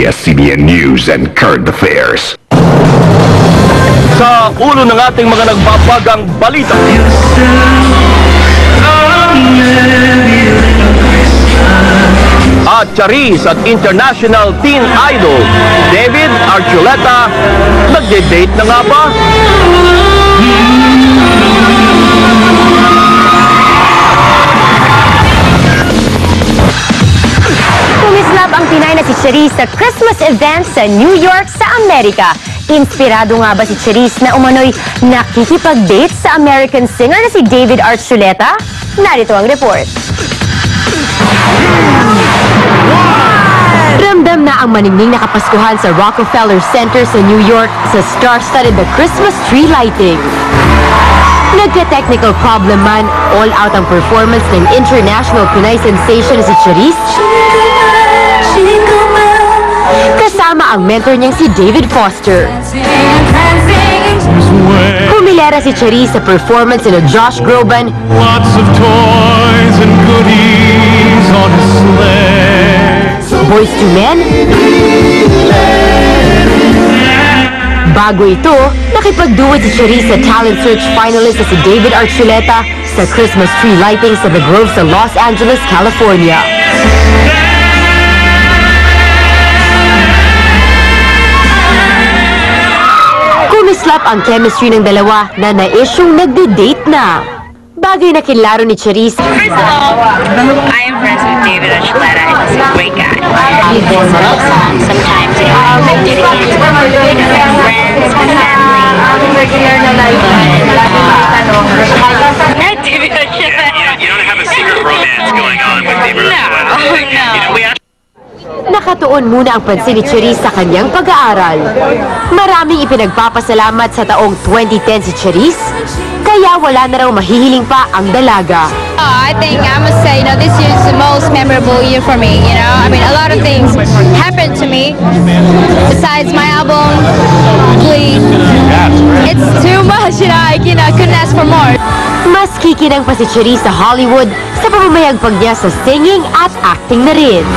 ABS-CBN News and Current Affairs. Sa ulo ng ating mga nagbabagang balita. At Charis at International Teen Idol David Archuleta nagde-date na nga ba? Kumislap ang Pinay na si Charis sa Christmas event sa New York sa Amerika. Inspirado nga ba si Charis na umano'y nakikipag-date sa American singer na si David Archuleta? Narito ang report. Ramdam na ang maningning na kapaskuhan sa Rockefeller Center sa New York sa star-studded na Christmas tree lighting. Nagka-technical problem man, all out ang performance ng international Pinay sensation na si Charis. Kasama ang mentor niyang si David Foster. Humilera si Charis sa performance ni Josh Groban. Lots of toys and goodies on his sleigh. Boyz II Men. Bago ito, nakipagduet si Charis sa talent search finalist na si David Archuleta sa Christmas tree lighting sa The Grove sa Los Angeles, California. Kumislap ang chemistry ng dalawa na na-issue'ng nagde-date na. Bagay na kinlaro ni Charis. First of all, I am friends with David Archuleta, and he's a great guy. Sometimes, I'm dedicated to my friends, my family. David Archuleta. You don't have a secret romance going on with David Archuleta. No. Nakatuon muna ang pansin ni Charis sa kanyang pag-aaral. Maraming ipinagpapasalamat sa taong 2010 si Charis, kaya wala na raw mahihiling pa ang dalaga. I think I must say, this year is the most memorable year for me, I mean, a lot of things happened to me besides my album, Glee. It's too much, I couldn't ask for more. Mas kikinang pa si Charis sa Hollywood sa pamamayagpag niya sa singing at acting na rin.